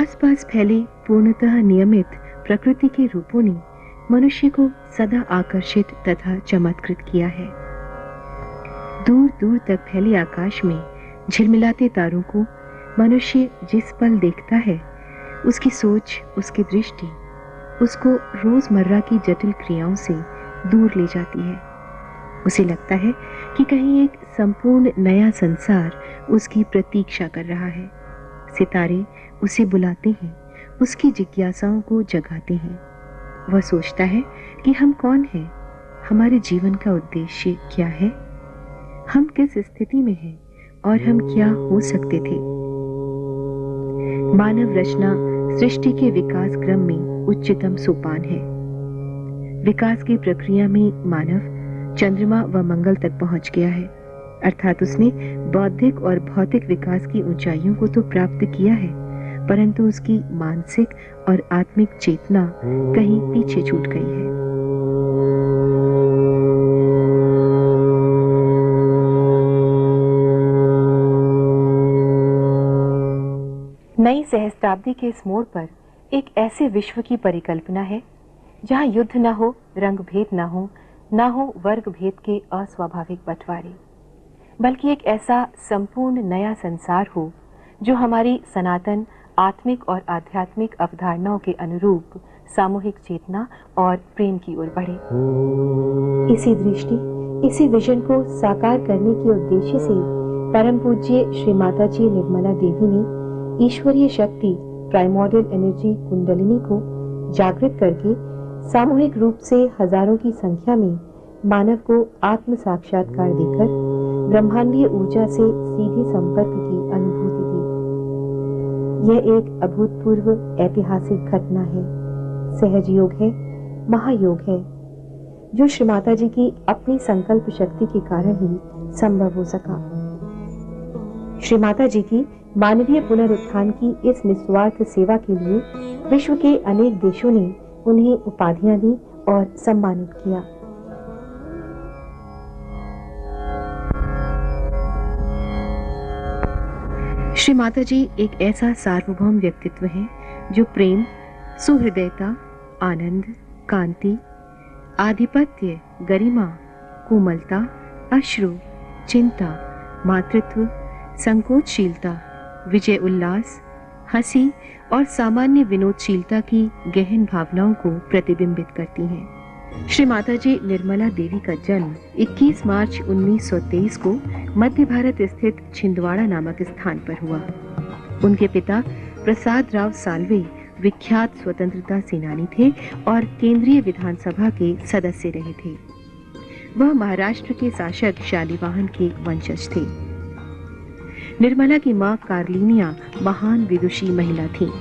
आसपास फैले पूर्णतः नियमित प्रकृति के रूपों ने मनुष्य को सदा आकर्षित तथा चमत्कृत किया है। दूर दूर तक फैले आकाश में झिलमिलाते तारों को मनुष्य जिस पल देखता है, उसकी सोच, उसकी दृष्टि उसको रोजमर्रा की जटिल क्रियाओं से दूर ले जाती है। उसे लगता है कि कहीं एक संपूर्ण नया संसार उसकी प्रतीक्षा कर रहा है। सितारे उसे बुलाते हैं, उसकी जिज्ञासाओं को जगाते हैं। वह सोचता है कि हम कौन हैं, हमारे जीवन का उद्देश्य क्या है, हम किस स्थिति में हैं और हम क्या हो सकते थे। मानव रचना सृष्टि के विकास क्रम में उच्चतम सोपान है। विकास की प्रक्रिया में मानव चंद्रमा व मंगल तक पहुंच गया है, अर्थात उसने बौद्धिक और भौतिक विकास की ऊंचाइयों को तो प्राप्त किया है, परंतु उसकी मानसिक और आत्मिक चेतना कहीं पीछे छूट गई है। नई सहस्त्राब्दी के इस मोड़ पर एक ऐसे विश्व की परिकल्पना है जहां युद्ध न हो, रंग भेद न हो वर्ग भेद के अस्वाभाविक बंटवारे, बल्कि एक ऐसा संपूर्ण नया संसार हो जो हमारी सनातन आत्मिक और आध्यात्मिक अवधारणाओं के अनुरूप सामूहिक चेतना और प्रेम की ओर बढ़े। इसी दृष्टि, इसी विजन को साकार करने के उद्देश्य से परम पूज्य श्री माता जी निर्मला देवी ने ईश्वरीय शक्ति प्राइमोर्डियल एनर्जी कुंडलिनी को जागृत करके सामूहिक रूप से हजारों की संख्या में मानव को आत्म साक्षात्कार देकर ब्रह्मांडीय ऊर्जा से सीधे संपर्क की अनुभूति दी। यह एक अभूतपूर्व ऐतिहासिक घटना है, सहज योग है, महायोग है, जो श्री माता जी की अपनी संकल्प शक्ति के कारण ही संभव हो सका। श्री माता जी की मानवीय पुनरुत्थान की इस निस्वार्थ सेवा के लिए विश्व के अनेक देशों ने उन्हें उपाधियां दी और सम्मानित किया। श्री माता जी एक ऐसा सार्वभौम व्यक्तित्व है जो प्रेम, सुहृदयता, आनंद, कांति, आधिपत्य, गरिमा, कोमलता, अश्रु, चिंता, मातृत्व, संकोचशीलता, विजय उल्लास, हंसी और सामान्य विनोदशीलता की गहन भावनाओं को प्रतिबिंबित करती हैं। श्री माता जी निर्मला देवी का जन्म 21 मार्च 1923 को मध्य भारत स्थित छिंदवाड़ा नामक स्थान पर हुआ। उनके पिता प्रसाद राव साल्वे विख्यात स्वतंत्रता सेनानी थे और केंद्रीय विधानसभा के सदस्य रहे थे। वह महाराष्ट्र के शासक शालिवाहन के वंशज थे। निर्मला की मां कार्लिनिया महान विदुषी महिला थी।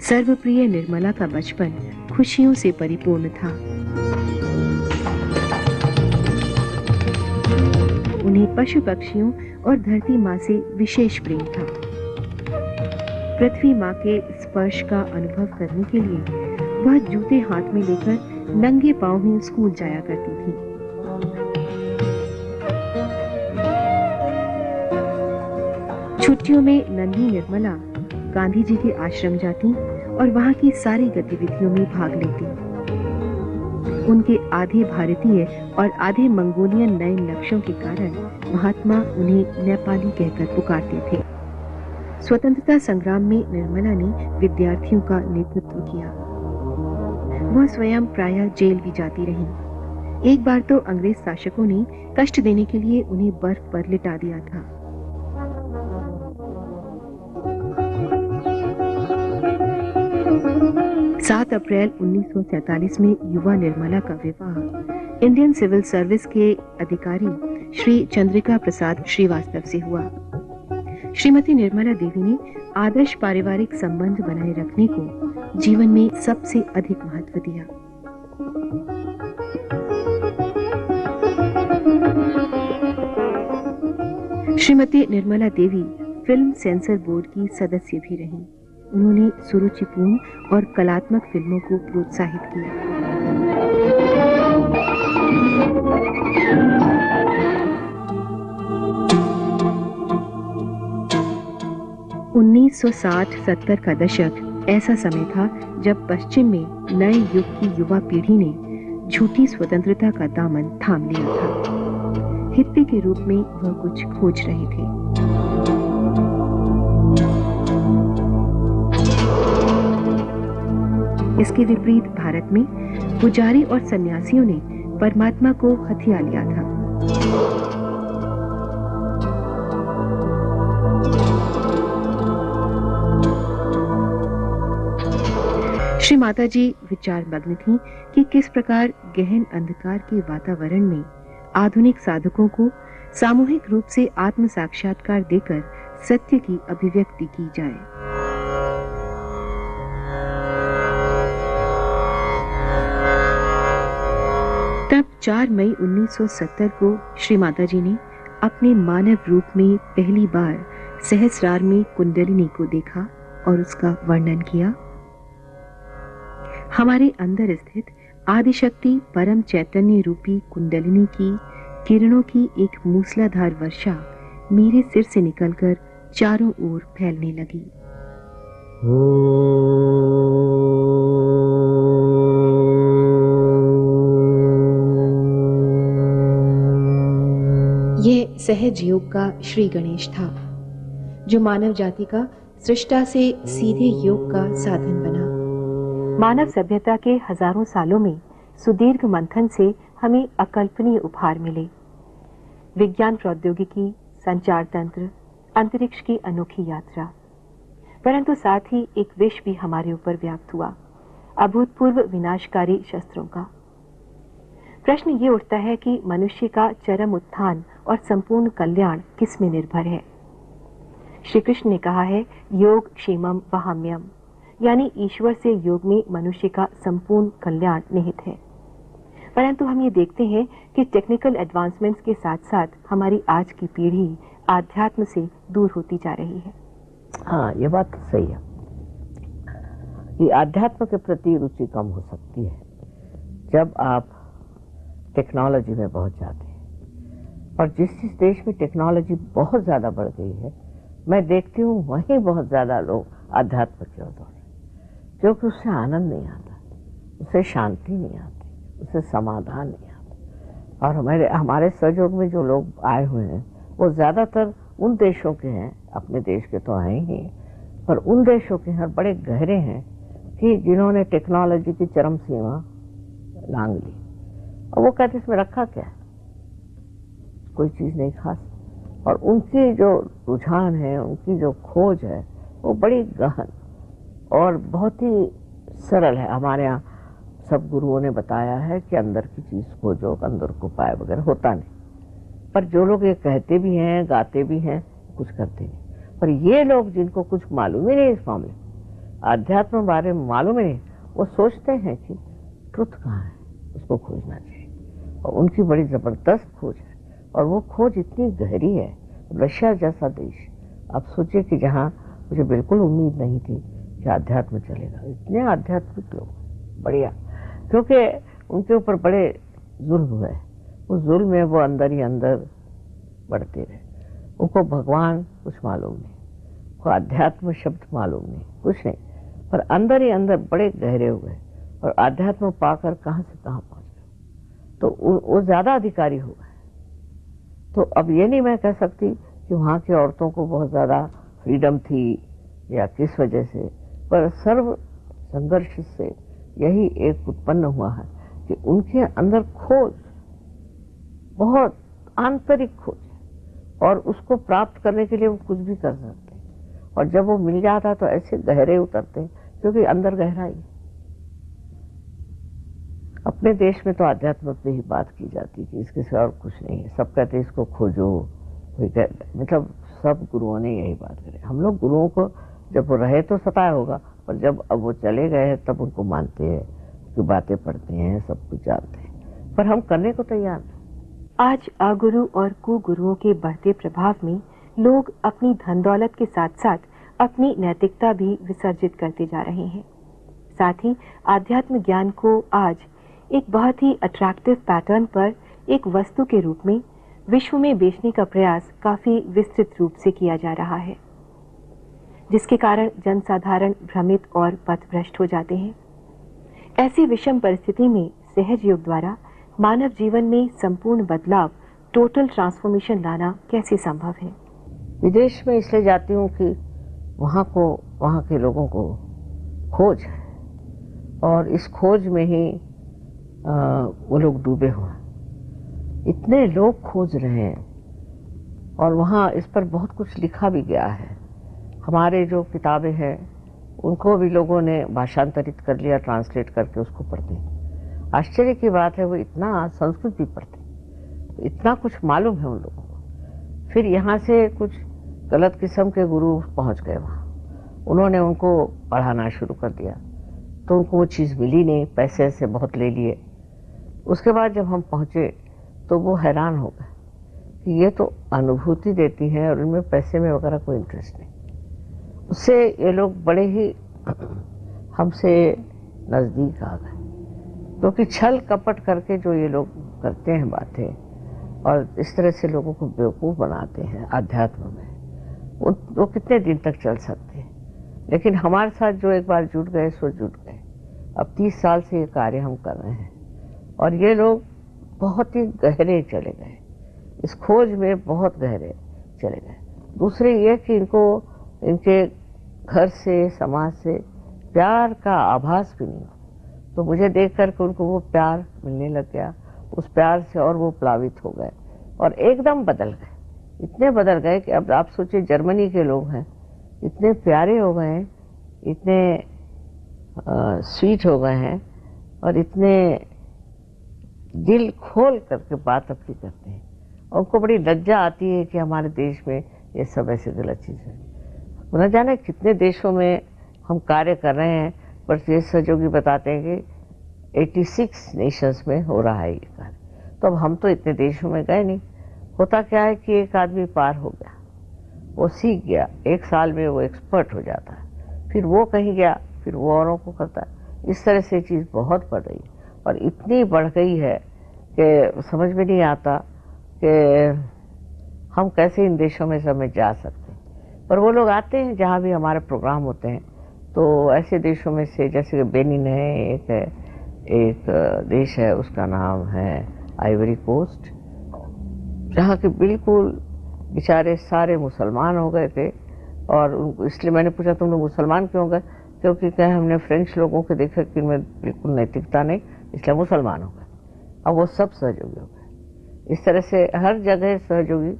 सर्वप्रिय निर्मला का बचपन खुशियों से परिपूर्ण था। उन्हें पशु पक्षियों और धरती मां से विशेष प्रेम था। पृथ्वी मां के स्पर्श का अनुभव करने के लिए वह जूते हाथ में लेकर नंगे पांव ही स्कूल जाया करती थी। छुट्टियों में नन्ही निर्मला गांधी जी के आश्रम जाती और वहां की सारी गतिविधियों में भाग लेती। उनके आधे भारतीय और आधे मंगोलियन नए लक्ष्यों के कारण महात्मा उन्हें नेपाली कहकर पुकारते थे। स्वतंत्रता संग्राम में निर्मला ने विद्यार्थियों का नेतृत्व किया। वह स्वयं प्रायः जेल भी जाती रहीं। एक बार तो अंग्रेज शासकों ने कष्ट देने के लिए उन्हें बर्फ पर लिटा दिया था। 7 अप्रैल 1947 में युवा निर्मला का विवाह इंडियन सिविल सर्विस के अधिकारी श्री चंद्रिका प्रसाद श्रीवास्तव से हुआ। श्रीमती निर्मला देवी ने आदर्श पारिवारिक संबंध बनाए रखने को जीवन में सबसे अधिक महत्व दिया। Shrimati Nirmala Devi film sensor board की सदस्य भी रहीं। उन्होंने सुरुचिपूर्ण और कलात्मक फिल्मों को प्रोत्साहित किया। 1960-70 का दशक ऐसा समय था जब पश्चिम में नए युग की युवा पीढ़ी ने झूठी स्वतंत्रता का दामन थाम लिया था। हिप्पी के रूप में वह कुछ खोज रहे थे। इसके विपरीत भारत में पुजारी और सन्यासियों ने परमात्मा को हथिया लिया था। श्री माताजी विचार मग्न थीं कि किस प्रकार गहन अंधकार के वातावरण में आधुनिक साधकों को सामूहिक रूप से आत्म साक्षात्कार देकर सत्य की अभिव्यक्ति की जाए। तब 4 मई 1970 को श्री माताजी ने अपने मानव रूप में पहली बार सहस्रार में कुंडलिनी को देखा और उसका वर्णन किया। हमारे अंदर स्थित आदिशक्ति परम चैतन्य रूपी कुंडलिनी की किरणों की एक मूसलाधार वर्षा मेरे सिर से निकलकर चारों ओर फैलने लगी। ये सहज योग का श्री गणेश था, जो मानव जाति का सृष्टा से सीधे योग का साधन बना। मानव सभ्यता के हजारों सालों में सुदीर्घ मंथन से हमें अकल्पनीय उपहार मिले। विज्ञान, प्रौद्योगिकी, संचार तंत्र, अंतरिक्ष की अनोखी यात्रा, परंतु साथ ही एक विष भी हमारे ऊपर व्याप्त हुआ, अभूतपूर्व विनाशकारी शस्त्रों का। प्रश्न ये उठता है कि मनुष्य का चरम उत्थान और संपूर्ण कल्याण किस में निर्भर है। श्री कृष्ण ने कहा है, योग क्षेमम वहाम्यम, यानी ईश्वर से योग में मनुष्य का संपूर्ण कल्याण निहित है। परंतु हम ये देखते हैं कि टेक्निकल एडवांसमेंट्स के साथ साथ हमारी आज की पीढ़ी आध्यात्म से दूर होती जा रही है। हाँ, ये बात तो सही है कि आध्यात्म के प्रति रुचि कम हो सकती है जब आप टेक्नोलॉजी में पहुंच जाते हैं। और जिस देश में टेक्नोलॉजी बहुत ज्यादा बढ़ गई है, मैं देखती हूँ वहीं बहुत ज्यादा लोग आध्यात्म की ओर दौड़ रहे हैं, क्योंकि उससे आनंद नहीं आता, उससे शांति नहीं आती, उससे समाधान नहीं आता। और हमारे सहयोग में जो लोग आए हुए हैं वो ज्यादातर उन देशों के हैं, अपने देश के तो हैं ही, पर उन देशों के हैं बड़े गहरे हैं कि जिन्होंने टेक्नोलॉजी की चरम सीमा लांघ ली। और वो कहते इसमें रखा क्या है, कोई चीज नहीं खास। और उनकी जो रुझान है, उनकी जो खोज है, वो बड़ी गहन और बहुत ही सरल है। हमारे यहाँ सब गुरुओं ने बताया है कि अंदर की चीज खोजो, अंदर को पाए, वगैरह होता नहीं। पर जो लोग ये कहते भी हैं, गाते भी हैं, कुछ करते नहीं। पर ये लोग जिनको कुछ मालूम ही नहीं इस मामले, आध्यात्म बारे में मालूम ही नहीं, वो सोचते हैं कि ट्रुथ कहाँ है, उसको खोजना चाहिए। और उनकी बड़ी जबरदस्त खोज है, और वो खोज इतनी गहरी है। रशिया जैसा देश, आप सोचिए कि जहाँ मुझे बिल्कुल उम्मीद नहीं थी कि आध्यात्म चलेगा, इतने आध्यात्मिक लोग, बढ़िया, क्योंकि उनके ऊपर बड़े जुल्म हुए। उस जुल्म में वो अंदर ही अंदर बढ़ते रहे। उनको भगवान कुछ मालूम नहीं, उनको अध्यात्म शब्द मालूम नहीं, कुछ नहीं, पर अंदर ही अंदर बड़े गहरे हुए और अध्यात्म पाकर कहाँ से कहाँ पहुंच गए। तो वो ज्यादा अधिकारी हो गए। तो अब ये नहीं मैं कह सकती कि वहाँ की औरतों को बहुत ज्यादा फ्रीडम थी या किस वजह से, पर सर्व संघर्ष से यही एक उत्पन्न हुआ है कि उनके अंदर खोज, बहुत आंतरिक खोज है, और उसको प्राप्त करने के लिए वो कुछ भी कर सकते हैं। और जब वो मिल जाता तो ऐसे गहरे उतरते हैं, क्योंकि अंदर गहराई। अपने देश में तो आध्यात्म पे ही बात की जाती कि इसके सिवा और कुछ नहीं है। सब कहते इसको खोजो, मतलब सब गुरुओं ने यही बात करी। हम लोग गुरुओं को जब वो रहे तो सताया होगा, पर जब अब वो चले गए हैं तब उनको मानते हैं, कि बातें पढ़ते हैं, सब कुछ जानते हैं, पर हम करने को तैयार नहीं। आज अगुरु और कुगुरुओं के बढ़ते प्रभाव में लोग अपनी धन दौलत के साथ साथ अपनी नैतिकता भी विसर्जित करते जा रहे हैं। साथ ही आध्यात्म ज्ञान को आज एक बहुत ही अट्रैक्टिव पैटर्न पर एक वस्तु के रूप में विश्व में बेचने का प्रयास काफी विस्तृत रूप से किया जा रहा है। जिसके कारण जनसाधारण भ्रमित और पथभ्रष्ट हो जाते हैं। ऐसी विषम परिस्थिति में सहज योग द्वारा मानव जीवन में संपूर्ण बदलाव, टोटल ट्रांसफॉर्मेशन लाना कैसे संभव है? विदेश में इसलिए जाती हूँ कि वहाँ के लोगों को खोज है और इस खोज में ही वो लोग डूबे हुए हैं। इतने लोग खोज रहे हैं और वहाँ इस पर बहुत कुछ लिखा भी गया है। हमारे जो किताबें हैं उनको भी लोगों ने भाषांतरित कर लिया, ट्रांसलेट करके उसको पढ़ते हैं। आश्चर्य की बात है वो इतना संस्कृत भी पढ़ते हैं, इतना कुछ मालूम है उन लोगों को। फिर यहाँ से कुछ गलत किस्म के गुरु पहुँच गए वहाँ, उन्होंने उनको पढ़ाना शुरू कर दिया तो उनको वो चीज़ मिली नहीं, पैसे से बहुत ले लिए। उसके बाद जब हम पहुँचे तो वो हैरान हो गए कि ये तो अनुभूति देती हैं और इनमें पैसे में वगैरह कोई इंटरेस्ट नहीं। उससे ये लोग बड़े ही हमसे नज़दीक आ गए, क्योंकि छल कपट करके जो ये लोग करते हैं बातें और इस तरह से लोगों को बेवकूफ़ बनाते हैं अध्यात्म में, वो कितने दिन तक चल सकते हैं। लेकिन हमारे साथ जो एक बार जुट गए सो जुट गए। अब 30 साल से ये कार्य हम कर रहे हैं और ये लोग बहुत ही गहरे चले गए, इस खोज में बहुत गहरे चले गए। दूसरे ये कि इनको इनके घर से, समाज से प्यार का आभास भी नहीं, तो मुझे देख कर के उनको वो प्यार मिलने लग गया। उस प्यार से और वो प्लावित हो गए और एकदम बदल गए, इतने बदल गए कि अब आप सोचिए जर्मनी के लोग हैं, इतने प्यारे हो गए हैं, इतने स्वीट हो गए हैं और इतने दिल खोल करके बात अपनी करते हैं। और उनको बड़ी लज्जा आती है कि हमारे देश में ये सब ऐसे गलत चीज़ें हैं। न जाने कितने देशों में हम कार्य कर रहे हैं, पर ये सहयोगी बताते हैं कि 86 नेशंस में हो रहा है ये कार्य। तो अब हम तो इतने देशों में गए नहीं। होता क्या है कि एक आदमी पार हो गया, वो सीख गया, 1 साल में वो एक्सपर्ट हो जाता है, फिर वो कहीं गया, फिर वो औरों को करता है। इस तरह से चीज़ बहुत बढ़ रही है और इतनी बढ़ गई है कि समझ में नहीं आता कि हम कैसे इन देशों में सब में जा सकते हैं। पर वो लोग आते हैं जहाँ भी हमारे प्रोग्राम होते हैं, तो ऐसे देशों में से जैसे कि बेनिन है, एक देश है उसका नाम है आइवरी कोस्ट, जहाँ के बिल्कुल बेचारे सारे मुसलमान हो गए थे। और इसलिए मैंने पूछा तुम लोग मुसलमान क्यों गए, क्योंकि क्या हमने फ्रेंच लोगों के देखा कि इनमें बिल्कुल नैतिकता नहीं, इसलिए मुसलमान हो गए। अब वो सब सहयोगी हो गए। इस तरह से हर जगह सहयोगी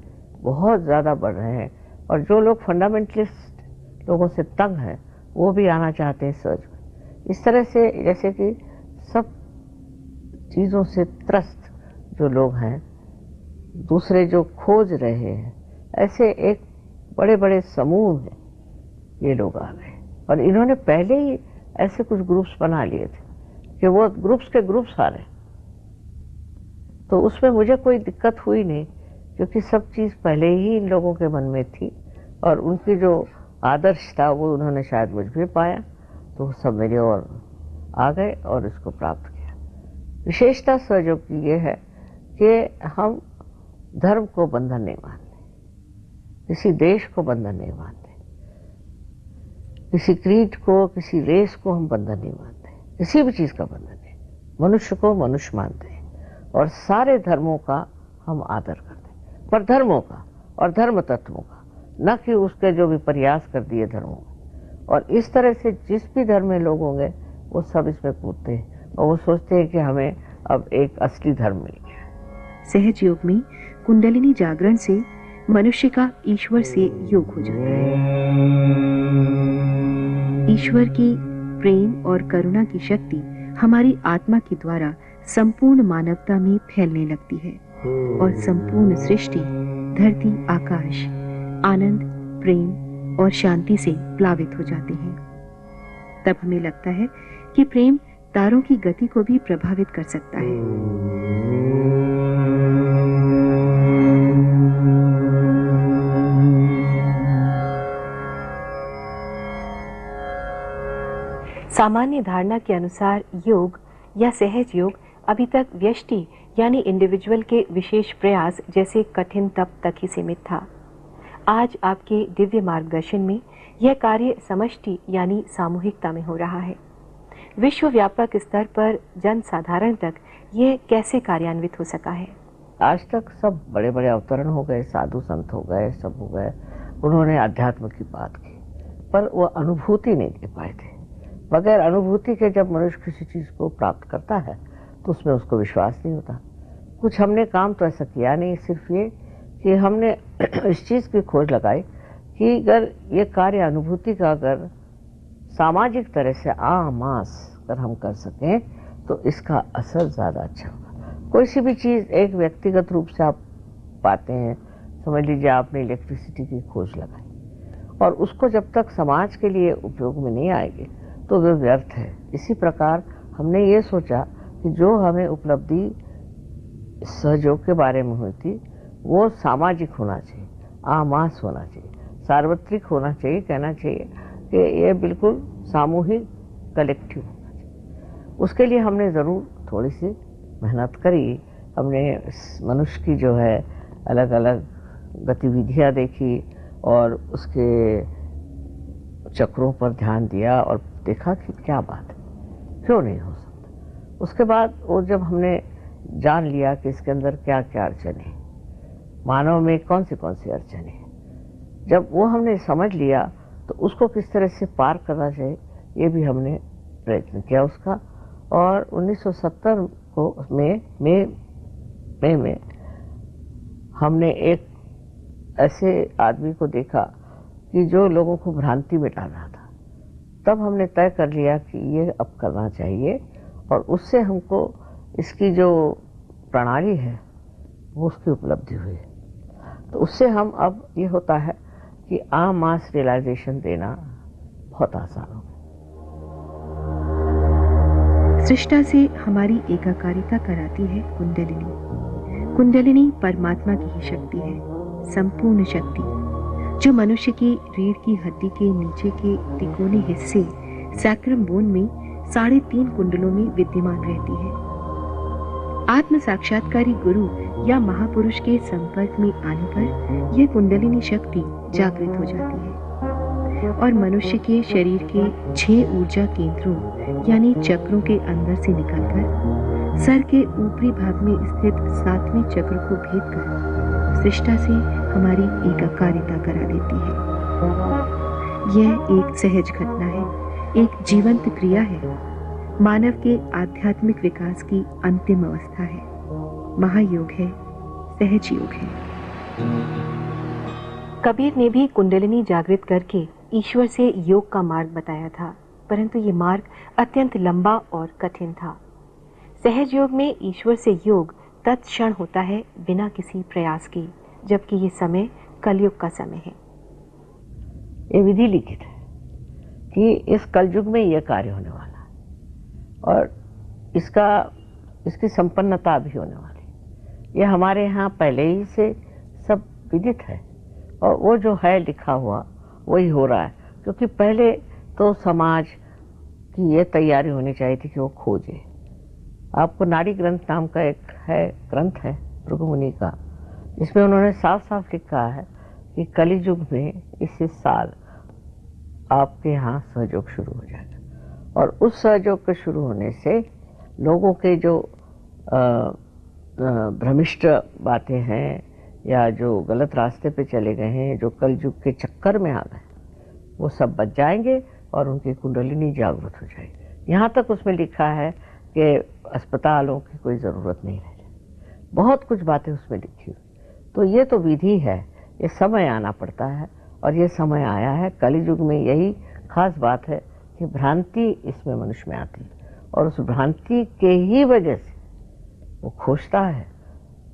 बहुत ज़्यादा बढ़ रहे हैं और जो लोग फंडामेंटलिस्ट लोगों से तंग हैं वो भी आना चाहते हैं सहयोगी। इस तरह से जैसे कि सब चीज़ों से त्रस्त जो लोग हैं, दूसरे जो खोज रहे हैं, ऐसे एक बड़े बड़े समूह हैं, ये लोग आ गए। और इन्होंने पहले ही ऐसे कुछ ग्रुप्स बना लिए थे कि वो ग्रुप्स के ग्रुप्स आ रहे, तो उसमें मुझे कोई दिक्कत हुई नहीं, क्योंकि सब चीज़ पहले ही इन लोगों के मन में थी और उनकी जो आदर्श था वो उन्होंने शायद मुझ में पाया, तो सब मेरे और आ गए और इसको प्राप्त किया। विशेषता सहयोग की ये है कि हम धर्म को बंधन नहीं मानते, किसी देश को बंधन नहीं मानते, किसी क्रीड को, किसी रेस को हम बंधन नहीं मानते, किसी भी चीज़ का बंधन नहीं। मनुष्य को मनुष्य मानते हैं और सारे धर्मों का हम आदर करते हैं, पर धर्मों का और धर्म तत्वों का, न कि उसके जो भी प्रयास कर दिए धर्मों में। और इस तरह से जिस भी धर्म में लोग होंगे वो सब इसमें कूदते हैं और वो सोचते हैं कि हमें अब एक असली धर्म मिल गया। सहज योग में कुंडलिनी जागरण से मनुष्य का ईश्वर से योग हो जाता है। ईश्वर की प्रेम और करुणा की शक्ति हमारी आत्मा के द्वारा संपूर्ण मानवता में फैलने लगती है और संपूर्ण सृष्टि, धरती, आकाश आनंद, प्रेम और शांति से प्लावित हो जाते हैं। तब हमें लगता है कि प्रेम तारों की गति को भी प्रभावित कर सकता है। सामान्य धारणा के अनुसार योग या सहज योग अभी तक व्यष्टि यानी इंडिविजुअल के विशेष प्रयास जैसे कठिन तप तक ही सीमित था। आज आपके दिव्य मार्गदर्शन में यह कार्य समष्टि यानी सामूहिकता में हो रहा है। विश्व व्यापक स्तर पर जन साधारण तक यह कैसे कार्यान्वित हो सका है? आज तक सब बड़े बड़े अवतरण हो गए, साधु संत हो गए, सब हो गए, उन्होंने अध्यात्म की बात की, पर वो अनुभूति नहीं दे पाए थे। बगैर अनुभूति के जब मनुष्य किसी चीज को प्राप्त करता है तो उसमें उसको विश्वास नहीं होता। कुछ हमने काम तो ऐसा किया नहीं, सिर्फ ये कि हमने इस चीज की खोज लगाई कि अगर ये कार्य अनुभूति का अगर सामाजिक तरह से मास अगर हम कर सकें तो इसका असर ज्यादा अच्छा होगा। कोई सी भी चीज एक व्यक्तिगत रूप से आप पाते हैं, समझ लीजिए आपने इलेक्ट्रिसिटी की खोज लगाई और उसको जब तक समाज के लिए उपयोग में नहीं आएगी तो वे व्यर्थ है। इसी प्रकार हमने ये सोचा कि जो हमें उपलब्धि सहयोग के बारे में हुई थी वो सामाजिक होना चाहिए, आमास होना चाहिए, सार्वत्रिक होना चाहिए, कहना चाहिए कि ये बिल्कुल सामूहिक कलेक्टिव होना चाहिए। उसके लिए हमने ज़रूर थोड़ी सी मेहनत करी। हमने मनुष्य की जो है अलग अलग गतिविधियां देखी और उसके चक्रों पर ध्यान दिया और देखा कि क्या बात है, क्यों नहीं हो सकता। उसके बाद वो जब हमने जान लिया कि इसके अंदर क्या क्या अड़चन है, मानव में कौन सी अड़चन है, जब वो हमने समझ लिया तो उसको किस तरह से पार करना चाहिए ये भी हमने प्रयत्न किया उसका। और 1970 को मई में हमने एक ऐसे आदमी को देखा कि जो लोगों को भ्रांति में डाल रहा था। तब हमने तय कर लिया कि ये अब करना चाहिए और उससे हमको इसकी जो प्रणाली है वो उसकी उपलब्धि हुई। तो उससे हम अब ये होता है कि मास रियलाइजेशन देना बहुत आसान हो गया। सृष्टा से हमारी एकाकारिता कराती है कुंडलिनी। कुंडलिनी परमात्मा की ही शक्ति है, संपूर्ण शक्ति, जो मनुष्य की रीढ़ की हड्डी के नीचे के तिकोने हिस्से सैक्रम बोन में 3.5 कुंडलों में विद्यमान रहती है। आत्म साक्षात्कारी गुरु या महापुरुष के संपर्क में आने पर यह कुंडलिनी शक्ति जागृत हो जाती है और मनुष्य के शरीर के 6 ऊर्जा केंद्रों यानी चक्रों के अंदर से निकलकर सर के ऊपरी भाग में स्थित 7वें चक्र को भेदकर सृष्टा से हमारी एकाकारिता करा देती है। यह एक सहज घटना है, एक जीवंत क्रिया है, मानव के आध्यात्मिक विकास की अंतिम अवस्था है, महायोग है, सहज योग है। कबीर ने भी कुंडलिनी जागृत करके ईश्वर से योग का मार्ग बताया था, परंतु ये मार्ग अत्यंत लंबा और कठिन था। सहज योग में ईश्वर से योग तत्क्षण होता है बिना किसी प्रयास के, जबकि ये समय कलयुग का समय है। ये विधि लिखित है कि इस कलयुग में यह कार्य होने वाला है और इसकी संपन्नता भी होने वाली है। यह हमारे यहाँ पहले ही से सब विदित है और वो जो है लिखा हुआ वही हो रहा है, क्योंकि पहले तो समाज की ये तैयारी होनी चाहिए थी कि वो खोजे। आपको नाड़ी ग्रंथ नाम का एक ग्रंथ है भृगु मुनि का, जिसमें उन्होंने साफ साफ लिखा है कि कलियुग में इस साल आपके यहाँ सहयोग शुरू हो जाएगा और उस सहयोग के शुरू होने से लोगों के जो भ्रमिष्ट बातें हैं या जो गलत रास्ते पे चले गए हैं, जो कलयुग के चक्कर में आ गए, वो सब बच जाएंगे और उनकी कुंडलिनी जागृत हो जाएगी। यहाँ तक उसमें लिखा है कि अस्पतालों की कोई ज़रूरत नहीं रह जाए, बहुत कुछ बातें उसमें लिखी हुई। तो ये तो विधि है, ये समय आना पड़ता है और ये समय आया है। कलियुग में यही खास बात है कि भ्रांति इसमें मनुष्य में आती है और उस भ्रांति के ही वजह से वो खोजता है।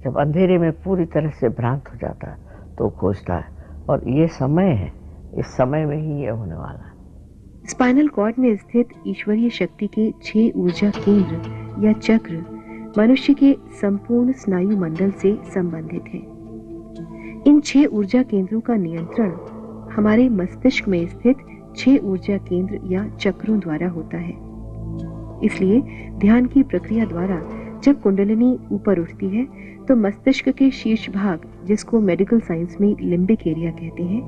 जब अंधेरे में पूरी तरह से भ्रांत हो जाता है तो खोजता है और ये समय है, इस समय में ही ये होने वाला है। स्पाइनल कॉर्ड में स्थित ईश्वरीय शक्ति के 6 ऊर्जा केंद्र या चक्र मनुष्य के संपूर्ण स्नायु मंडल से संबंधित हैं। इन 6 ऊर्जा केंद्रों का नियंत्रण हमारे मस्तिष्क में स्थित 6 ऊर्जा केंद्र या चक्रों द्वारा होता है। इसलिए ध्यान की प्रक्रिया द्वारा जब कुंडलिनी ऊपर उठती है तो मस्तिष्क के शीर्ष भाग, जिसको मेडिकल साइंस में लिम्बिक एरिया कहते हैं,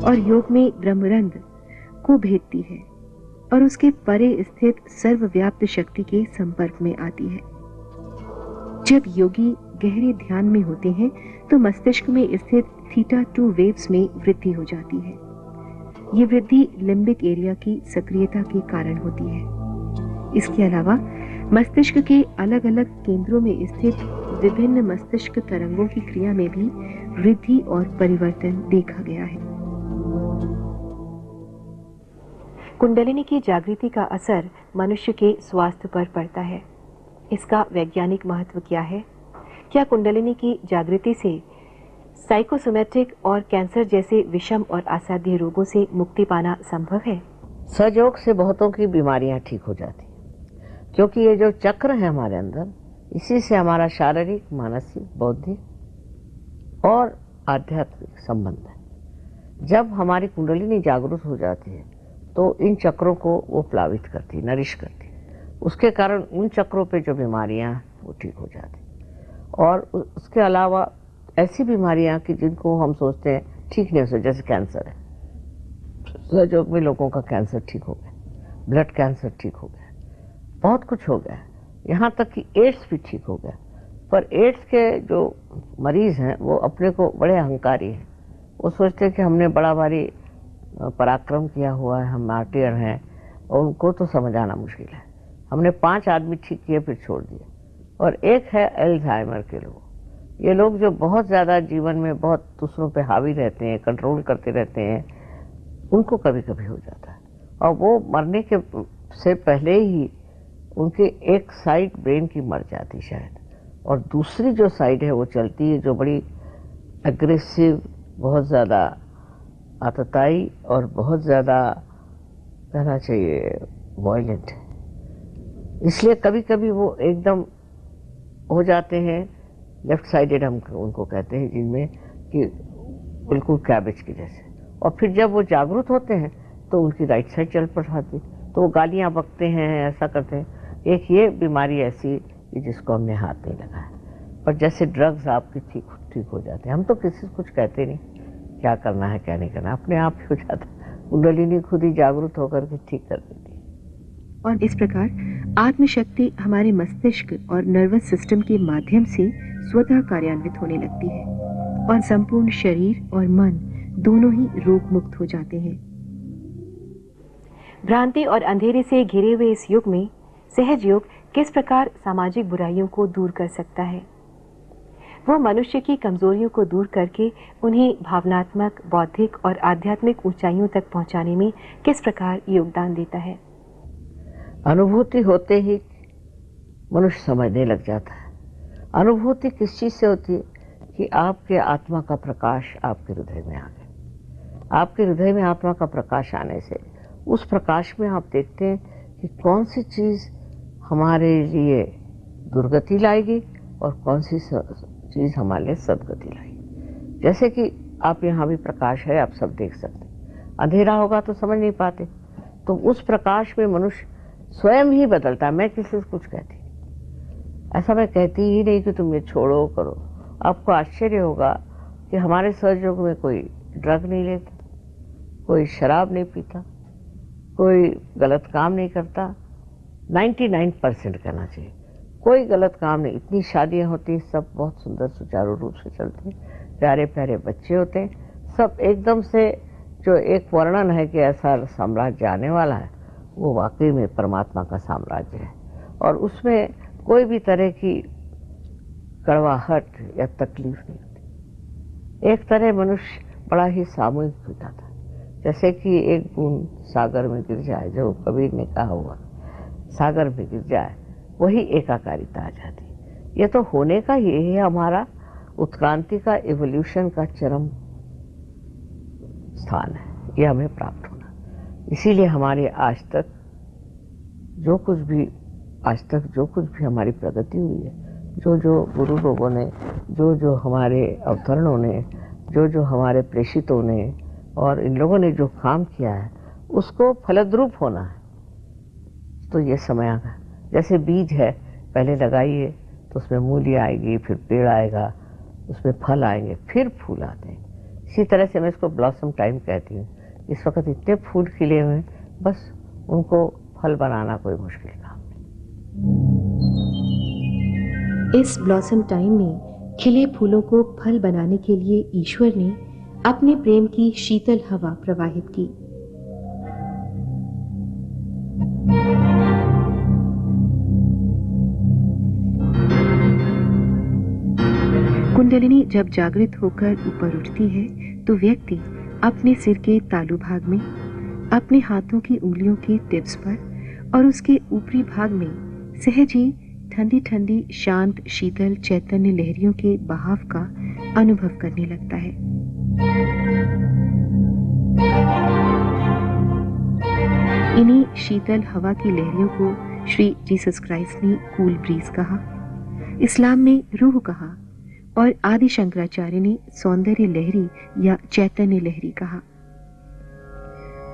और योग में ब्रह्मरंध्र को भेदती है और उसके परे स्थित सर्वव्याप्त शक्ति के संपर्क में आती है। जब योगी गहरे ध्यान में होते हैं तो मस्तिष्क में स्थित थीटा 2 वेव्स में वृद्धि हो जाती है। ये वृद्धि लिम्बिक एरिया की सक्रियता के कारण होती है। इसके अलावा मस्तिष्क के अलग अलग केंद्रों में स्थित विभिन्न मस्तिष्क तरंगों की क्रिया में भी वृद्धि और परिवर्तन देखा गया है। कुंडलिनी की जागृति का असर मनुष्य के स्वास्थ्य पर पड़ता है। इसका वैज्ञानिक महत्व क्या है? क्या कुंडलिनी की जागृति से साइकोसोमैटिक और कैंसर जैसे विषम और असाध्य रोगों से मुक्ति पाना संभव है? सहयोग से बहुतों की बीमारियां ठीक हो जाती हैं, क्योंकि ये जो चक्र है हमारे अंदर, इसी से हमारा शारीरिक, मानसिक, बौद्धिक और आध्यात्मिक संबंध है। जब हमारी कुंडलिनी जागृत हो जाती है तो इन चक्रों को वो प्लावित करती, नरिश करती, उसके कारण उन चक्रों पे जो बीमारियां वो ठीक हो जाती। और उसके अलावा ऐसी बीमारियां कि जिनको हम सोचते हैं ठीक नहीं हो सकती, जैसे कैंसर है, सहयोग में लोगों का कैंसर ठीक हो गया, ब्लड कैंसर ठीक हो गया, बहुत कुछ हो गया, यहाँ तक कि एड्स भी ठीक हो गया। पर एड्स के जो मरीज हैं वो अपने को बड़े अहंकारी हैं। वो सोचते हैं कि हमने बड़ा भारी पराक्रम किया हुआ है, हम मार्टियर हैं, और उनको तो समझ आना मुश्किल है। हमने 5 आदमी ठीक किए फिर छोड़ दिए। और एक है अल्जाइमर के लोग। ये लोग जो बहुत ज़्यादा जीवन में बहुत दूसरों पे हावी रहते हैं, कंट्रोल करते रहते हैं, उनको कभी कभी हो जाता है। और वो मरने के से पहले ही उनके एक साइड ब्रेन की मर जाती शायद, और दूसरी जो साइड है वो चलती है, जो बड़ी एग्रेसिव, बहुत ज़्यादा आतताई और बहुत ज़्यादा कहना चाहिए वायलेंट है। इसलिए कभी कभी वो एकदम हो जाते हैं लेफ्ट साइडेड, हम उनको कहते हैं, जिनमें कि बिल्कुल कैबेज की जैसे। और फिर जब वो जागरूक होते हैं तो उनकी राइट साइड चल पड़ती, तो वो गालियाँ बकते हैं, ऐसा करते हैं। एक ये बीमारी ऐसी कि जिसको हमने हाथ नहीं लगाया, पर जैसे ड्रग्स आपके ठीक हो जाते हैं। हम तो किसी से कुछ कहते नहीं क्या करना है क्या नहीं करना, अपने आप ही हो जाता है। कुंडलिनी खुद ही जागरूक होकर के ठीक कर देती है। और इस प्रकार आत्मशक्ति हमारे मस्तिष्क और नर्वस सिस्टम के माध्यम से स्वतः कार्यान्वित होने लगती है और संपूर्ण शरीर और मन दोनों ही रोग मुक्त हो जाते हैं। भ्रांति और अंधेरे से घिरे हुए इस युग में सहज योग किस प्रकार सामाजिक बुराइयों को दूर कर सकता है? वो मनुष्य की कमजोरियों को दूर करके उन्हें भावनात्मक, बौद्धिक और आध्यात्मिक ऊंचाइयों तक पहुंचाने में किस प्रकार योगदान देता है? अनुभूति होते ही मनुष्य समझने लग जाता है। अनुभूति किस चीज से होती है? कि आपके आत्मा का प्रकाश आपके हृदय में आ गया। आपके हृदय में आत्मा का प्रकाश आने से उस प्रकाश में आप देखते हैं कि कौन सी चीज हमारे लिए दुर्गति लाएगी और कौन सी चीज हमारे लिए सदगति लाएगी। जैसे कि आप यहाँ भी प्रकाश है, आप सब देख सकते हैं। अंधेरा होगा तो समझ नहीं पाते, तो उस प्रकाश में मनुष्य स्वयं ही बदलता है। मैं किसी से कुछ कहती नहीं, ऐसा मैं कहती ही नहीं कि तुम ये छोड़ो करो। आपको आश्चर्य होगा कि हमारे सहयोग में कोई ड्रग नहीं लेता, कोई शराब नहीं पीता, कोई गलत काम नहीं करता। 99% कहना चाहिए कोई गलत काम नहीं। इतनी शादियां होती हैं, सब बहुत सुंदर सुचारू रूप से चलती हैं, प्यारे प्यारे बच्चे होते हैं, सब एकदम से। जो एक वर्णन है कि ऐसा साम्राज्य आने वाला है, वो वाकई में परमात्मा का साम्राज्य है, और उसमें कोई भी तरह की कड़वाहट या तकलीफ नहीं होती। एक तरह मनुष्य बड़ा ही सामूहिक हो जाता है, जैसे कि एक बूंद सागर में गिर जाए, जो कबीर ने कहा हुआ, सागर में गिर जाए वही एकाकारिता आ जाती है। ये तो होने का ही है, हमारा उत्क्रांति का, इवोल्यूशन का चरम स्थान है, ये हमें प्राप्त होना। इसीलिए हमारे आज तक जो कुछ भी हमारी प्रगति हुई है, जो गुरु लोगों ने, जो हमारे अवतरणों ने, जो हमारे प्रेषितों ने और इन लोगों ने जो काम किया है, उसको फलद्रूप होना है। तो ये समय आ गया। जैसे बीज है, पहले लगाइए, तो उसमें मूली आएगी, फिर पेड़ आएगा, उसमें फल आएंगे, फिर फूल आते हैं। इसी तरह से मैं इसको ब्लॉसम टाइम कहती हूँ। इस वक्त इतने फूल खिले हुए हैं, बस उनको फल बनाना कोई मुश्किल काम नहीं। इस ब्लॉसम टाइम में खिले फूलों को फल बनाने के लिए ईश्वर ने अपने प्रेम की शीतल हवा प्रवाहित की। कुंडलिनी जब जागृत होकर ऊपर उठती है तो व्यक्ति अपने सिर के तालु भाग में, अपने हाथों की उंगलियों के टिप्स पर और उसके ऊपरी भाग में सहज ही ठंडी ठंडी शांत शीतल चैतन्य लहरियों के बहाव का अनुभव करने लगता है। इन्हीं शीतल हवा की लहरियों को श्री जीसस क्राइस्ट ने कूल ब्रीज कहा, इस्लाम में रूह कहा और आदि शंकराचार्य ने सौंदर्य लहरी या चैतन्य लहरी कहा।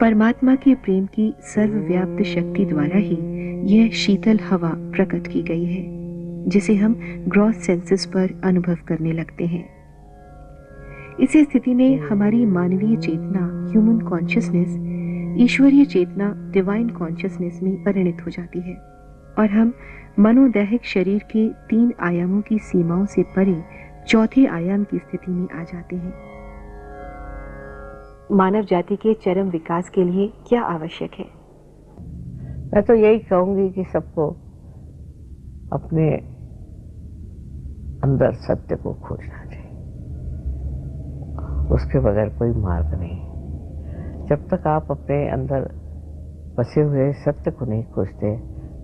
परमात्मा के प्रेम की सर्वव्याप्त शक्ति द्वारा ही यह शीतल हवा प्रकट की गई है, जिसे हम ग्रॉस सेंसेस पर अनुभव करने लगते हैं। इसी स्थिति में हमारी मानवीय चेतना ह्यूमन कॉन्शियसनेस ईश्वरीय चेतना डिवाइन कॉन्शियसनेस में परिणित हो जाती है और हम मनोदैहिक शरीर के 3 आयामों की सीमाओं से परे चौथे आयाम की स्थिति में आ जाते हैं। मानव जाति के चरम विकास के लिए क्या आवश्यक है? मैं तो यही कहूंगी कि सबको अपने अंदर सत्य को खोजना चाहिए, उसके बगैर कोई मार्ग नहीं। जब तक आप अपने अंदर बसे हुए सत्य को नहीं खोजते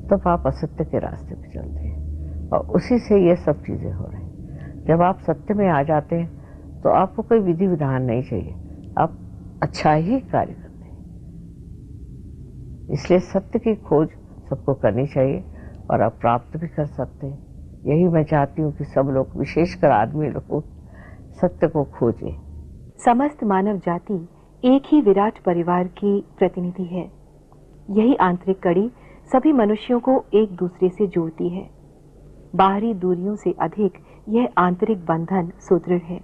तब आप असत्य के रास्ते पे चलते हैं और उसी से ये सब चीजें हो रही हैं। जब आप सत्य में आ जाते हैं तो आपको कोई विधि विधान नहीं चाहिए, आप अच्छा ही कार्य करते हैं। इसलिए सत्य की खोज सबको करनी चाहिए और आप प्राप्त भी कर सकते हैं। यही मैं चाहती हूँ कि सब लोग, विशेषकर आदमी लोग, सत्य को खोजें। समस्त मानव जाति एक ही विराट परिवार की प्रतिनिधि है। यही आंतरिक कड़ी सभी मनुष्यों को एक दूसरे से जोड़ती है। बाहरी दूरियों से अधिक यह आंतरिक बंधन सुदृढ़ है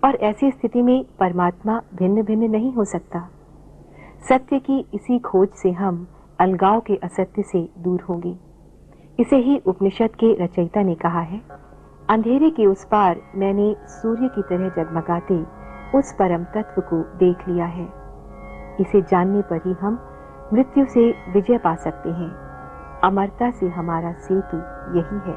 और ऐसी स्थिति में परमात्मा भिन्न भिन्न नहीं हो सकता। सत्य की इसी खोज से हम अलगाव के असत्य से दूर होंगे। इसे ही उपनिषद के रचयिता ने कहा है, अंधेरे के उस पार मैंने सूर्य की तरह जगमगाते उस परम तत्व को देख लिया है। इसे जानने पर ही हम मृत्यु से विजय पा सकते हैं। अमरता से हमारा सेतु यही है।